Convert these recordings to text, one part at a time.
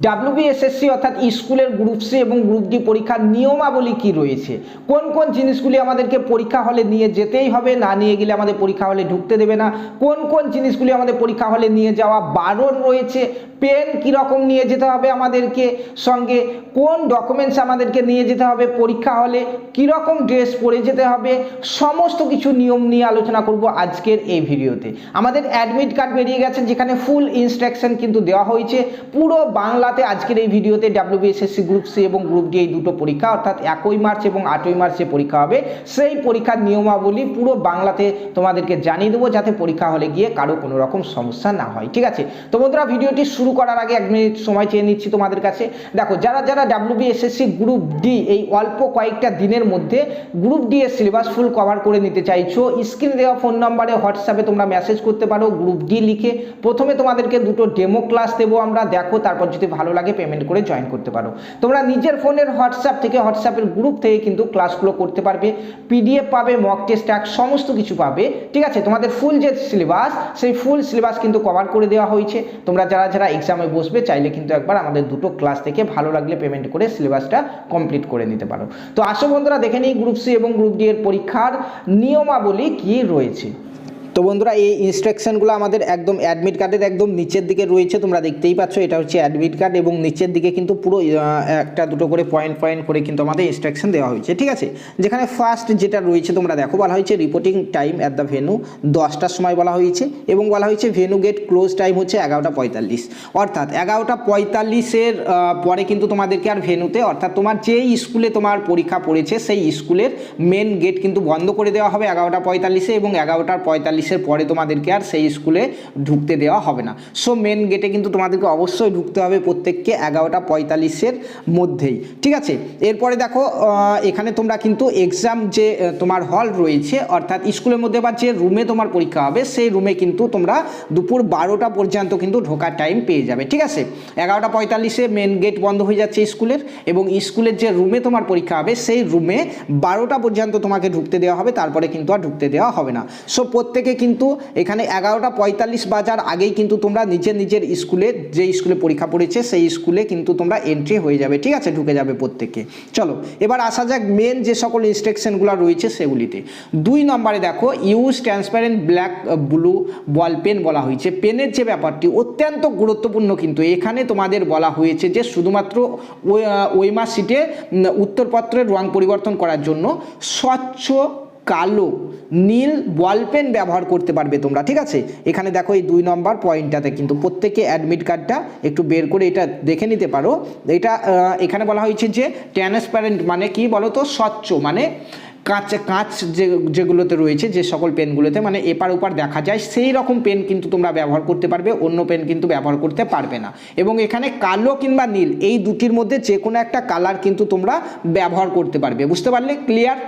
WBSSC অর্থাৎ স্কুলের group C এবং গ্রুপ ডি পরীক্ষার নিয়মাবলী কি রয়েছে, কোন কোন জিনিসগুলি আমাদেরকে পরীক্ষা হলে নিয়ে যেতেই হবে, না নিয়ে গেলে আমাদের পরীক্ষা হলে ঢুকতে দেবে না, কোন কোন জিনিসগুলি আমাদের পরীক্ষা হলে নিয়ে যাওয়া বারণ রয়েছে, পেন কীরকম নিয়ে যেতে হবে আমাদেরকে সঙ্গে, কোন ডকুমেন্টস আমাদেরকে নিয়ে যেতে হবে পরীক্ষা হলে, কীরকম ড্রেস পরে যেতে হবে, সমস্ত কিছু নিয়ম নিয়ে আলোচনা করব আজকের এই ভিডিওতে। আমাদের অ্যাডমিট কার্ড বেরিয়ে গেছে, যেখানে ফুল ইনস্ট্রাকশন কিন্তু দেওয়া হয়েছে পুরো বাংলাতে। আজকের এই ভিডিওতে ডাব্লিউবিএসএসসি গ্রুপ সি এবং গ্রুপ ডি এই দুটো পরীক্ষা অর্থাৎ 1 মার্চ এবং 8 মার্চে পরীক্ষা হবে, সেই পরীক্ষার নিয়মাবলী পুরো বাংলাতে তোমাদেরকে জানিয়ে দেবো, যাতে পরীক্ষা হলে গিয়ে কারো কোনো রকম সমস্যা না হয়। ঠিক আছে, তো বন্ধুরা ভিডিওটি শুরু করার আগে 1 মিনিট সময় চেয়ে নিচ্ছি তোমাদের কাছে। দেখো, যারা যারা ডাব্লিউবিএসএসসি গ্রুপ ডি এই অল্প কয়েকটা দিনের মধ্যে গ্রুপ ডি এর সিলেবাস ফুল কভার করে নিতে চাইছো, স্ক্রিনে দেওয়া ফোন নাম্বারে হোয়াটসঅ্যাপে তোমরা মেসেজ করতে পারো গ্রুপ ডি লিখে। প্রথমে তোমাদেরকে দুটো ডেমো ক্লাস দেবো আমরা, দেখো, তারপর যদি ভালো লাগে পেমেন্ট করে জয়েন করতে পারো। তোমরা নিজের ফোনের হোয়াটসঅ্যাপ থেকে, হোয়াটসঅ্যাপের গ্রুপ থেকে কিন্তু ক্লাসগুলো করতে পারবে, পিডিএফ পাবে, মক টেস্ট ট্যাগ সমস্ত কিছু পাবে। ঠিক আছে, তোমাদের ফুল যে সিলেবাস সেই ফুল সিলেবাস কিন্তু কভার করে দেওয়া হয়েছে। তোমরা যারা যারা এক্সামে বসবে চাইলে কিন্তু একবার আমাদের দুটো ক্লাস থেকে ভালো লাগলে পেমেন্ট করে সিলেবাসটা কমপ্লিট করে নিতে পারো। তো আসো বন্ধুরা দেখে নিই গ্রুপ সি এবং গ্রুপ ডি এর পরীক্ষার নিয়মাবলী কি রয়েছে। তো বন্ধুরা এই ইনস্ট্রাকশনগুলো আমাদের একদম অ্যাডমিট কার্ডের একদম নিচের দিকে রয়েছে, তোমরা দেখতেই পাচ্ছ, এটা হচ্ছে অ্যাডমিট কার্ড এবং নিচের দিকে কিন্তু পুরো একটা দুটো করে পয়েন্ট পয়েন্ট করে কিন্তু আমাদের ইনস্ট্রাকশন দেওয়া হয়েছে। ঠিক আছে, যেখানে ফার্স্ট যেটা রয়েছে তোমরা দেখো, বলা হয়েছে reporting time at the venue 10টার সময় বলা হয়েছে, এবং বলা হয়েছে ভেন্যু গেট ক্লোজ টাইম হচ্ছে 11:45, অর্থাৎ 11:45-এর পরে কিন্তু তোমাদেরকে আর ভেন্যুতে, অর্থাৎ তোমার যেই স্কুলে তোমার পরীক্ষা পড়েছে সেই স্কুলের মেন গেট কিন্তু বন্ধ করে দেওয়া হবে 11:45-এ, এবং 11:45-এর পরে তোমাদেরকে আর সেই স্কুলে ঢুকতে দেওয়া হবে না। সো মেন গেটে কিন্তু তোমাদেরকে অবশ্যই ঢুকতে হবে প্রত্যেককে 11:45-এর মধ্যেই। ঠিক আছে, এরপরে দেখো এখানে তোমরা কিন্তু এক্সাম যে তোমার হল রয়েছে, অর্থাৎ স্কুলের মধ্যে বা যে রুমে তোমার পরীক্ষা হবে সেই রুমে কিন্তু তোমরা দুপুর 12টা পর্যন্ত কিন্তু ঢোকার টাইম পেয়ে যাবে। ঠিক আছে, 11:45-এ মেন গেট বন্ধ হয়ে যাচ্ছে স্কুলের, এবং স্কুলের যে রুমে তোমার পরীক্ষা হবে সেই রুমে 12টা পর্যন্ত তোমাকে ঢুকতে দেওয়া হবে, তারপরে কিন্তু আর ঢুকতে দেওয়া হবে না। সো প্রত্যেকে কিন্তু এখানে 11:45 বাজার আগেই কিন্তু তোমরা নিজের নিজের স্কুলে, যে স্কুলে পরীক্ষা পড়েছে সেই স্কুলে কিন্তু তোমরা এন্ট্রি হয়ে যাবে। ঠিক আছে, ঢুকে যাবে প্রত্যেকে। চলো এবার আসা যাক মেন যে সকল ইনস্ট্রাকশনগুলো রয়েছে সেগুলিতে। 2 নম্বরে দেখো, use transparent black blue ball pen বলা হয়েছে। পেনের যে ব্যাপারটি অত্যন্ত গুরুত্বপূর্ণ, কিন্তু এখানে তোমাদের বলা হয়েছে যে শুধুমাত্র ওএমআর শিটে উত্তরপত্রের রং পরিবর্তন করার জন্য স্বচ্ছ কালো নীল বল পেন ব্যবহার করতে পারবে তোমরা। ঠিক আছে, এখানে দেখো এই 2 নম্বর পয়েন্টটাতে কিন্তু প্রত্যেকে অ্যাডমিট কার্ডটা একটু বের করে এটা দেখে নিতে পারো। এটা এখানে বলা হয়েছে যে ট্রান্সপারেন্ট মানে কি বলো তো, স্বচ্ছ মানে কাঁচ যেগুলোতে রয়েছে, যে সকল পেনগুলোতে মানে এপার ওপার দেখা যায় সেই রকম পেন কিন্তু তোমরা ব্যবহার করতে পারবে, অন্য পেন কিন্তু ব্যবহার করতে পারবে না। এবং এখানে কালো কিংবা নীল এই দুটির মধ্যে যে কোনো একটা কালার কিন্তু তোমরা ব্যবহার করতে পারবে। বুঝতে পারলে? ক্লিয়ার?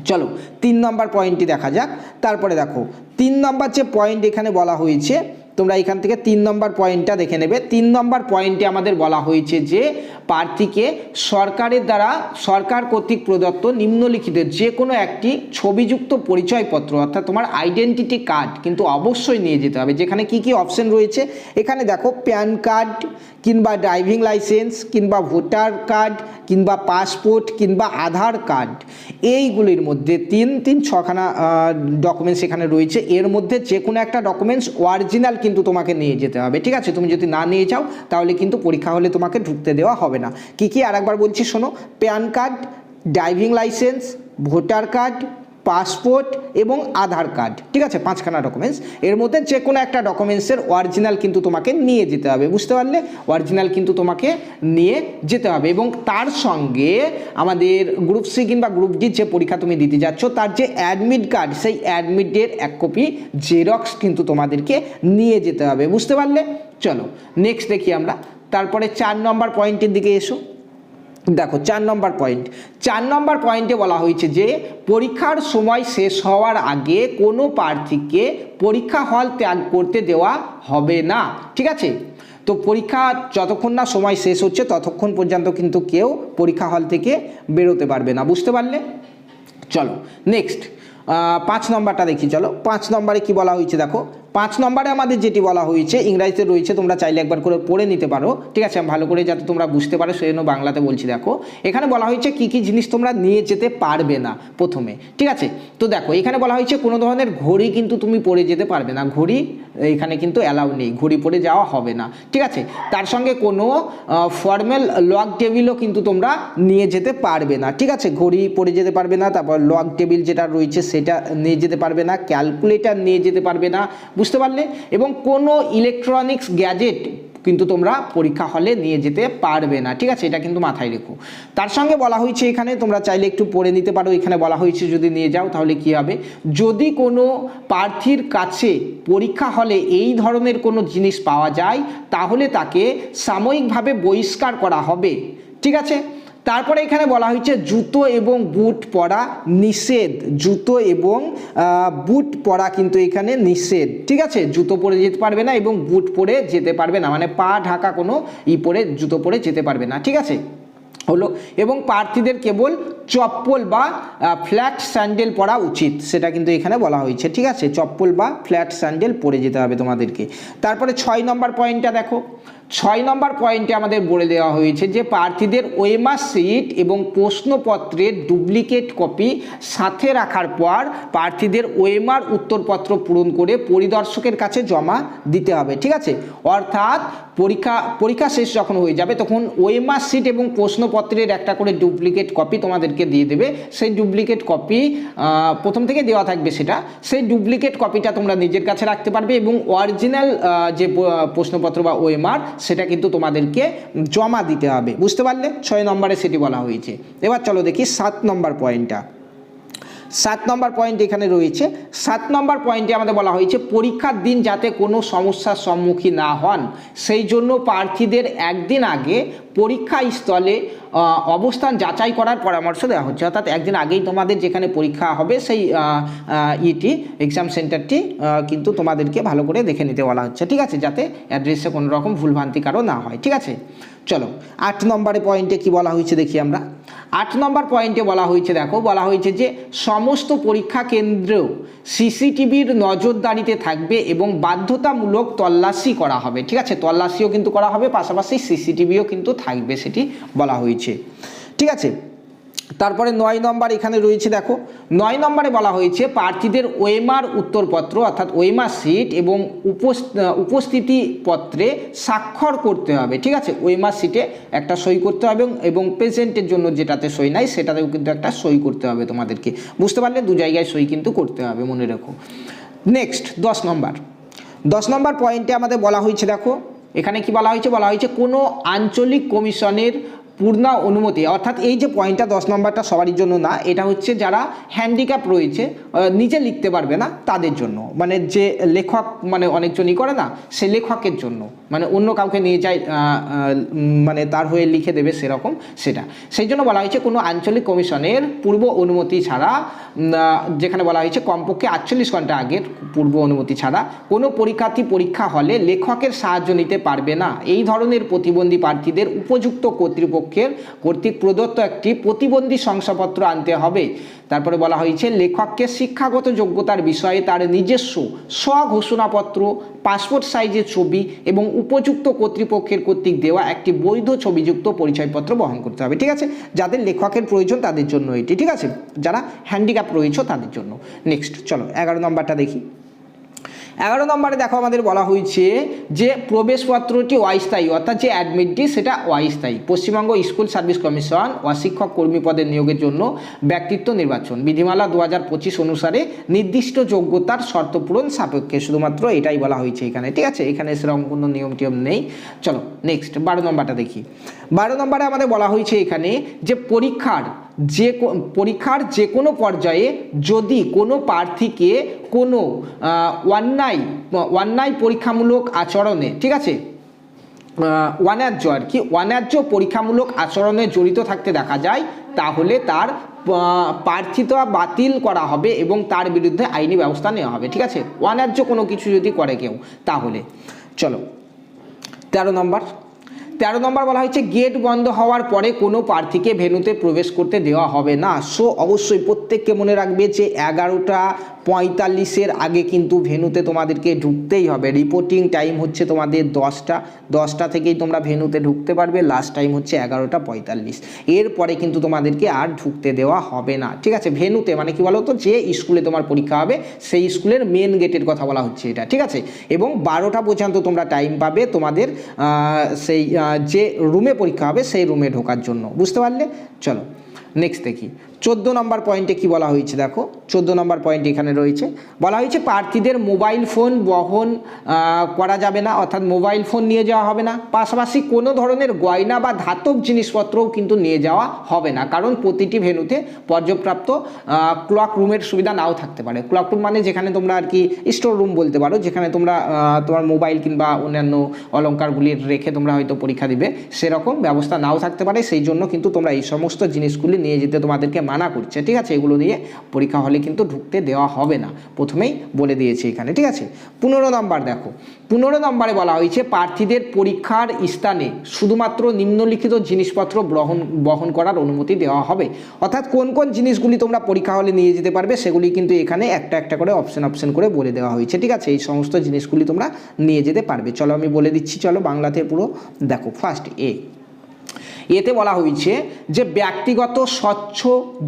চলো 3 নম্বর পয়েন্টটি দেখা যাক। তারপরে দেখো 3 নম্বর যে পয়েন্ট এখানে বলা হয়েছে, তোমরা এখান থেকে 3 নম্বর পয়েন্টটা দেখে নেবে। 3 নম্বর পয়েন্টে আমাদের বলা হয়েছে যে প্রার্থীকে সরকারের দ্বারা, সরকার কর্তৃক প্রদত্ত নিম্নলিখিত যে কোনো একটি ছবিযুক্ত পরিচয়পত্র, অর্থাৎ তোমার আইডেন্টিটি কার্ড কিন্তু অবশ্যই নিয়ে যেতে হবে। যেখানে কি কি অপশন রয়েছে এখানে দেখো, প্যান কার্ড কিংবা ড্রাইভিং লাইসেন্স কিংবা ভোটার কার্ড কিংবা পাসপোর্ট কিংবা আধার কার্ড, এইগুলির মধ্যে 6খানা ডকুমেন্টস এখানে রয়েছে। এর মধ্যে যে কোনো একটা ডকুমেন্টস অরিজিনাল কিন্তু তোমাকে নিয়ে যেতে হবে। ঠিক আছে, তুমি যদি না নিয়ে যাও তাহলে কিন্তু পরীক্ষা হলে তোমাকে ঢুকতে দেওয়া হবে না। কি কি আরেকবার বলছি শোনো, pan card, driving licence, voter card, passport এবং আধার কার্ড। ঠিক আছে, 5খানা ডকুমেন্টস, এর মধ্যে যে কোনো একটা ডকুমেন্টসের অরিজিনাল কিন্তু তোমাকে নিয়ে যেতে হবে। বুঝতে পারলে? অরিজিনাল কিন্তু তোমাকে নিয়ে যেতে হবে, এবং তার সঙ্গে আমাদের গ্রুপ সি কিংবা গ্রুপ ডি যে পরীক্ষা তুমি দিতে যাচ্ছ তার যে অ্যাডমিট কার্ড, সেই অ্যাডমিটের 1 কপি জেরক্স কিন্তু তোমাদেরকে নিয়ে যেতে হবে। বুঝতে পারলে? চলো নেক্সট দেখি আমরা। তারপরে 4 নম্বর পয়েন্টের দিকে এসো। দেখো 4 নম্বর পয়েন্ট, 4 নম্বর পয়েন্টে বলা হয়েছে যে পরীক্ষার সময় শেষ হওয়ার আগে কোনো প্রার্থীকে পরীক্ষা হল ত্যাগ করতে দেওয়া হবে না। ঠিক আছে, তো পরীক্ষা যতক্ষণ না সময় শেষ হচ্ছে ততক্ষণ পর্যন্ত কিন্তু কেউ পরীক্ষা হল থেকে বেরোতে পারবে না। বুঝতে পারলে? চলো নেক্সট 5 নম্বরটা দেখি। চলো 5 নম্বরে কি বলা হয়েছে দেখো, 5 নম্বরে আমাদের যেটি বলা হয়েছে ইংরেজিতে রয়েছে, তোমরা চাইলে একবার করে পড়ে নিতে পারো, ঠিক আছে, ভালো করে যাতে তোমরা বুঝতে পারো সেই জন্য বাংলাতে বলছি। দেখো এখানে বলা হয়েছে কি কি জিনিস তোমরা নিয়ে যেতে পারবে না প্রথমে, ঠিক আছে। তো দেখো এখানে বলা হয়েছে কোনো ধরনের ঘড়ি কিন্তু তুমি পরে যেতে পারবে না, ঘড়ি এখানে কিন্তু অ্যালাউ নেই, ঘড়ি পরে যাওয়া হবে না, ঠিক আছে। তার সঙ্গে কোনো ফর্মাল লক টেবিলও কিন্তু তোমরা নিয়ে যেতে পারবে না, ঠিক আছে, ঘড়ি পরে যেতে পারবে না। তারপর লক টেবিল যেটা রয়েছে সেটা নিয়ে যেতে পারবে না, ক্যালকুলেটর নিয়ে যেতে পারবে না, বুঝতে পারলে। এবং কোনো ইলেকট্রনিক্স গ্যাজেট কিন্তু তোমরা পরীক্ষা হলে নিয়ে যেতে পারবে না, ঠিক আছে, এটা কিন্তু মাথায় রেখো। তার সঙ্গে বলা হয়েছে এখানে তোমরা চাইলে একটু পড়ে নিতে পারো, এখানে বলা হয়েছে যদি নিয়ে যাও তাহলে কি হবে, যদি কোনো প্রার্থীর কাছে পরীক্ষা হলে এই ধরনের কোনো জিনিস পাওয়া যায় তাহলে তাকে সাময়িকভাবে বহিষ্কার করা হবে, ঠিক আছে। তারপরে এখানে বলা হয়েছে জুতো এবং বুট পরা নিষেধ, জুতো এবং বুট পরা কিন্তু এখানে নিষেধ, ঠিক আছে, জুতো পরে যেতে পারবে না এবং বুট পরে যেতে পারবে না, মানে পা ঢাকা কোনো পরে জুতো পরে যেতে পারবে না, ঠিক আছে হলো। এবং প্রার্থীদের কেবল চপ্পল বা ফ্ল্যাট স্যান্ডেল পরা উচিত, সেটা কিন্তু এখানে বলা হয়েছে, ঠিক আছে, চপ্পল বা ফ্ল্যাট স্যান্ডেল পরে যেতে হবে তোমাদেরকে। তারপরে 6 নম্বর পয়েন্টটা দেখো, 6 নম্বর পয়েন্টে আমাদের বলে দেওয়া হয়েছে যে প্রার্থীদের ওএমআর শিট এবং প্রশ্নপত্রের ডুপ্লিকেট কপি সাথে রাখার পর প্রার্থীদের ওএমআর উত্তরপত্র পূরণ করে পরিদর্শকের কাছে জমা দিতে হবে, ঠিক আছে। অর্থাৎ পরীক্ষা শেষ যখন হয়ে যাবে তখন ওএমআর শিট এবং প্রশ্নপত্রের একটা করে ডুপ্লিকেট কপি তোমাদেরকে দিয়ে দেবে, সেই ডুপ্লিকেট কপি প্রথম থেকে দেওয়া থাকবে সেটা, সেই ডুপ্লিকেট কপিটা তোমরা নিজের কাছে রাখতে পারবে এবং অরিজিনাল যে প্রশ্নপত্র বা ওএমআর সেটা কিন্তু তোমাদেরকে জমা দিতে হবে, বুঝতে পারলে। 6 নম্বরে সেটি বলা হয়েছে। এবার চলো দেখি 7 নম্বর পয়েন্টটা। 7 নম্বর পয়েন্ট এখানে রয়েছে। 7 নম্বর পয়েন্টে আমাদের বলা হয়েছে পরীক্ষার দিন যাতে কোনো সমস্যার সম্মুখীন না হন সেই জন্য প্রার্থীদের একদিন আগে পরীক্ষা স্থলে অবস্থান যাচাই করার পরামর্শ দেওয়া হচ্ছে। অর্থাৎ একদিন আগেই তোমাদের যেখানে পরীক্ষা হবে সেই এক্সাম সেন্টারটি কিন্তু তোমাদেরকে ভালো করে দেখে নিতে বলা হচ্ছে, ঠিক আছে, যাতে অ্যাড্রেসে কোনো রকম ভুলভ্রান্তি কারো না হয়, ঠিক আছে। চলো 8 নম্বরে পয়েন্টে কি বলা হয়েছে দেখি আমরা। 8 নম্বর পয়েন্টে বলা হয়েছে, দেখো বলা হয়েছে যে সমস্ত পরীক্ষা কেন্দ্র সিসিটিভির নজরদারিতে থাকবে এবং বাধ্যতামূলক তল্লাশি করা হবে, ঠিক আছে, তল্লাশিও কিন্তু করা হবে, পাশাপাশি সিসিটিভিও কিন্তু থাকবে, সেটি বলা হয়েছে, ঠিক আছে। তারপরে 9 নম্বর এখানে রয়েছে, দেখো 9 নম্বরে বলা হয়েছে প্রার্থীদের ওএমআর উত্তরপত্র অর্থাৎ ওএমআর শিট এবং উপস্থিতি পত্রে স্বাক্ষর করতে হবে, ঠিক আছে, ওএমআর শিটে একটা সই করতে হবে এবং প্রেজেন্টের জন্য যেটাতে সই নাই সেটাতেও কিন্তু একটা সই করতে হবে তোমাদেরকে, বুঝতে পারলে, 2 জায়গায় সই কিন্তু করতে হবে, মনে রেখো। নেক্সট 10 নম্বর। 10 নম্বর পয়েন্টে আমাদের বলা হয়েছে, দেখো এখানে কি বলা হয়েছে, বলা হয়েছে কোনো আঞ্চলিক কমিশনের পূর্ণ অনুমতি, অর্থাৎ এই যে পয়েন্টটা 10 নম্বরটা সবারই জন্য না, এটা হচ্ছে যারা হ্যান্ডিক্যাপ রয়েছে নিজে লিখতে পারবে না তাদের জন্য, মানে যে লেখক মানে অনেকজনই করে না, সে লেখকের জন্য, মানে অন্য কাউকে নিয়ে যায় মানে তার হয়ে লিখে দেবে সেরকম, সেটা সেই জন্য বলা হয়েছে কোনো আঞ্চলিক কমিশনের পূর্ব অনুমতি ছাড়া, যেখানে বলা হয়েছে কমপক্ষে 48 ঘন্টা আগের পূর্ব অনুমতি ছাড়া কোনো পরীক্ষার্থী পরীক্ষা হলে লেখকের সাহায্য নিতে পারবে না। এই ধরনের প্রতিবন্ধী প্রার্থীদের উপযুক্ত কর্তৃক প্রদত্ত একটি প্রতিবন্ধী শংসাপত্র আনতে হবে। তারপরে বলা হয়েছে লেখককে শিক্ষাগত যোগ্যতার বিষয়ে তার নিজস্ব স্বঘোষণাপত্র, পাসপোর্ট সাইজের ছবি এবং উপযুক্ত কর্তৃপক্ষের কর্তৃক দেওয়া একটি বৈধ ছবিযুক্ত পরিচয়পত্র বহন করতে হবে, ঠিক আছে, যাদের লেখকের প্রয়োজন তাদের জন্য এটি, ঠিক আছে, যারা হ্যান্ডিক্যাপ রয়েছে তাদের জন্য। নেক্সট চলো 11 নম্বরটা দেখি। 11 নম্বরে দেখো আমাদের বলা হয়েছে যে প্রবেশপত্রটি অস্থায়ী, অর্থাৎ যে অ্যাডমিটটি সেটা অস্থায়ী। পশ্চিমবঙ্গ স্কুল সার্ভিস কমিশন অশিক্ষক কর্মী পদের নিয়োগের জন্য ব্যক্তিত্ব নির্বাচন বিধিমালা 2025 অনুসারে নির্দিষ্ট যোগ্যতার শর্ত পূরণ সাপেক্ষে, শুধুমাত্র এটাই বলা হয়েছে এখানে, ঠিক আছে, এখানে সেরকম কোনো নিয়ম টিয়ম নেই। চলো নেক্সট 12 নম্বরটা দেখি। 12 নম্বরে আমাদের বলা হয়েছে এখানে যে পরীক্ষার যে কোনো পর্যায়ে যদি কোনো প্রার্থীকে কোনো অন্যায় পরীক্ষামূলক আচরণে, ঠিক আছে, অন্যায্য পরীক্ষামূলক আচরণে জড়িত থাকতে দেখা যায় তাহলে তার প্রার্থিতা বাতিল করা হবে এবং তার বিরুদ্ধে আইনি ব্যবস্থা নেওয়া হবে, ঠিক আছে, অন্যায্য কোনো কিছু যদি করে কেউ তাহলে। চলো 13 নম্বর। 13 নম্বর বলা হয়েছে গেট বন্ধ হওয়ার পরে কোনো প্রার্থীকে ভেন্যুতে প্রবেশ করতে দেওয়া হবে না। সো অবশ্যই প্রত্যেককে মনে রাখবে যে 11:45 আগে কিন্তু ভেন্যুতে তোমাদেরকে ঢুকতেই হবে। রিপোর্টিং টাইম হচ্ছে তোমাদের 10টা থেকেই তোমরা ভেন্যুতে ঢুকতে পারবে, লাস্ট টাইম হচ্ছে 11:45। এরপরে কিন্তু তোমাদেরকে আর ঢুকতে দেওয়া হবে না, ঠিক আছে। ভেন্যুতে মানে কি বলো তো, যে স্কুলে তোমার পরীক্ষা হবে সেই স্কুলের মেন গেটের কথা বলা হচ্ছে এটা, ঠিক আছে। এবং 12টা পর্যন্ত তোমরা টাইম পাবে তোমাদের সেই যে রুমে পরীক্ষা হবে সেই রুমে ঢোকার জন্য, বুঝতে পারলে। চলো নেক্সট দেখি 14 নম্বর পয়েন্টে কি বলা হয়েছে। দেখো 14 নম্বর পয়েন্ট এখানে রয়েছে, বলা হয়েছে প্রার্থীদের মোবাইল ফোন বহন করা যাবে না, অর্থাৎ মোবাইল ফোন নিয়ে যাওয়া হবে না। পাশাপাশি কোনো ধরনের গয়না বা ধাতব জিনিসপত্রও কিন্তু নিয়ে যাওয়া হবে না, কারণ প্রতিটি ভেন্যুতে পর্যাপ্ত ক্লক রুমের সুবিধা নাও থাকতে পারে। ক্লক রুম মানে যেখানে তোমরা আর কি স্টোর রুম বলতে পারো, যেখানে তোমরা তোমার মোবাইল কিংবা অন্যান্য অলংকারগুলি রেখে তোমরা হয়তো পরীক্ষা দিবে, সেরকম ব্যবস্থা নাও থাকতে পারে। সেই জন্য কিন্তু তোমরা এই সমস্ত জিনিসগুলি নিয়ে যেতে তোমাদেরকে মানা করছে, ঠিক আছে। এগুলো দিয়ে পরীক্ষা হলে কিন্তু ঢুকতে দেওয়া হবে না, প্রথমেই বলে দিয়েছি এখানে, ঠিক আছে। 15 নম্বর দেখো, 15 নম্বরে বলা হয়েছে প্রার্থীদের পরীক্ষার স্থানে শুধুমাত্র নিম্নলিখিত জিনিসপত্র বহন করার অনুমতি দেওয়া হবে। অর্থাৎ কোন কোন জিনিসগুলি তোমরা পরীক্ষা হলে নিয়ে যেতে পারবে সেগুলি কিন্তু এখানে একটা একটা করে অপশন করে বলে দেওয়া হয়েছে, ঠিক আছে। এই সমস্ত জিনিসগুলি তোমরা নিয়ে যেতে পারবে। চলো আমি বলে দিচ্ছি, চলো বাংলাতে পুরো দেখো। ফার্স্ট এতে বলা হয়েছে যে ব্যক্তিগত স্বচ্ছ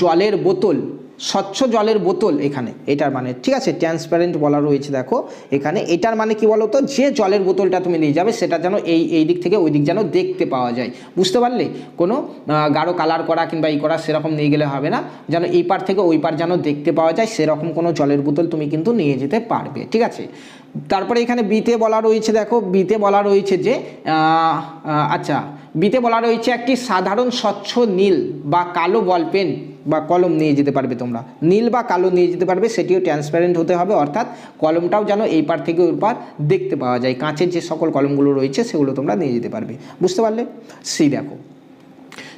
জলের বোতল, এখানে এটার মানে, ঠিক আছে, ট্রান্সপারেন্ট বলা রয়েছে। দেখো এখানে এটার মানে কি বলো তো, যে জলের বোতলটা তুমি নিয়ে যাবে সেটা যেন এই দিক থেকে ওই দিক যেন দেখতে পাওয়া যায়, বুঝতে পারলে। কোনো গাঢ় কালার করা কিংবা করা সেরকম নিয়ে গেলে হবে না, যেন এই পার থেকে ওই পার যেন দেখতে পাওয়া যায় সেরকম কোনো জলের বোতল তুমি কিন্তু নিয়ে যেতে পারবে, ঠিক আছে। তারপরে এখানে বিতে বলা রয়েছে, দেখো বিতে বলা রয়েছে যে বিতে বলা রয়েছে একটি সাধারণ স্বচ্ছ নীল বা কালো বল পেন বা কলম নিয়ে যেতে পারবে তোমরা, নীল বা কালো নিয়ে যেতে পারবে, সেটিও ট্রান্সপারেন্ট হতে হবে, অর্থাৎ কলমটাও যেন এই পার থেকে ওই পার দেখতে পাওয়া যায়। কাঁচের যে সকল কলমগুলো রয়েছে সেগুলো তোমরা নিয়ে যেতে পারবে, বুঝতে পারলে। দেখো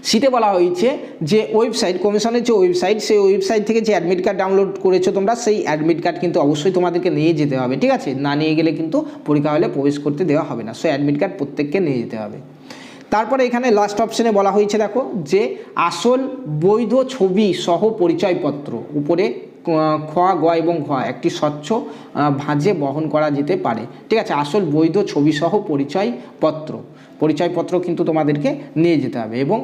সিটে বলা হয়েছে যে ওয়েবসাইট, কমিশনের যে ওয়েবসাইট, সেই ওয়েবসাইট থেকে যে অ্যাডমিট কার্ড ডাউনলোড করেছো তোমরা, সেই অ্যাডমিট কার্ড কিন্তু অবশ্যই তোমাদেরকে নিয়ে যেতে হবে, ঠিক আছে। না নিয়ে গেলে কিন্তু পরীক্ষা হলে প্রবেশ করতে দেওয়া হবে না। সো অ্যাডমিট কার্ড প্রত্যেককে নিয়ে যেতে হবে। তারপরে এখানে লাস্ট অপশনে বলা হয়েছে, দেখো যে আসল বৈধ ছবি সহ পরিচয়পত্র, উপরে খ, গ এবং ঘ একটি স্বচ্ছ ভাঁজে বহন করা যেতে পারে, ঠিক আছে। আসল বৈধ ছবি সহ পরিচয়পত্র কিন্তু তোমাদেরকে নিয়ে যেতে হবে, এবং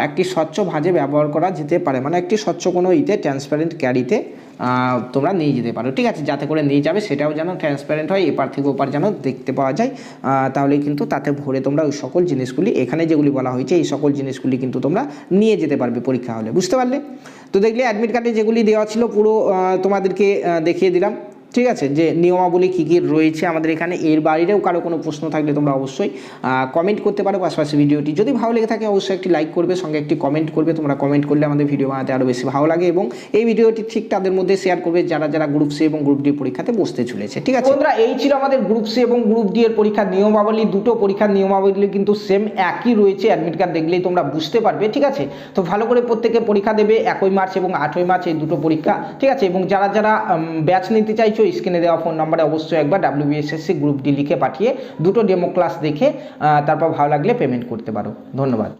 একটি স্বচ্ছ ভাঁজে ব্যবহার করা যেতে পারে, মানে একটি স্বচ্ছ কোনো ট্রান্সপারেন্ট ক্যারিতে তোমরা নিয়ে যেতে পারো, ঠিক আছে। যাতে করে নিয়ে যাবে সেটাও যেন ট্রান্সপারেন্ট হয়, এপার থেকে ওপার যেন দেখতে পাওয়া যায়, তাহলে কিন্তু তাতে ভরে তোমরা ওই সকল জিনিসগুলি, এখানে যেগুলি বলা হয়েছে এই সকল জিনিসগুলি কিন্তু তোমরা নিয়ে যেতে পারবে পরীক্ষা হলে, বুঝতে পারলে। তো দেখলে অ্যাডমিট কার্ডে যেগুলি দেওয়া ছিল পুরো তোমাদেরকে দেখিয়ে দিলাম, ঠিক আছে, যে নিয়মাবলী কী কী রয়েছে আমাদের এখানে। এর বাইরেও কারো কোনো প্রশ্ন থাকলে তোমরা অবশ্যই কমেন্ট করতে পারো। পাশাপাশি ভিডিওটি যদি ভালো লেগে থাকে অবশ্যই একটি লাইক করবে, সঙ্গে একটি কমেন্ট করবে। তোমরা কমেন্ট করলে আমাদের ভিডিও বানাতে আরও বেশি ভালো লাগে, এবং এই ভিডিওটি ঠিক তাদের মধ্যে শেয়ার করবে যারা গ্রুপ সি এবং গ্রুপ ডি পরীক্ষাতে বসতে চলেছে, ঠিক আছে বন্ধুরা। এই ছিল আমাদের গ্রুপ সি এবং গ্রুপ ডি এর পরীক্ষার নিয়মাবলী। দুটো পরীক্ষার নিয়মাবলী কিন্তু সেম একই রয়েছে, অ্যাডমিট কার্ড দেখলেই তোমরা বুঝতে পারবে, ঠিক আছে। তো ভালো করে প্রত্যেকে পরীক্ষা দেবে। 1 মার্চ এবং 8 মার্চ এই দুটো পরীক্ষা, ঠিক আছে। এবং যারা ব্যাচ নিতে চাইছো স্ক্রিনে দেওয়া ফোন নম্বরে অবশ্যই একবার WBSSC গ্রুপ ডি লিখে পাঠিয়ে দুটো ডেমো ক্লাস দেখে তারপর ভালো লাগলে পেমেন্ট করতে পারো। ধন্যবাদ।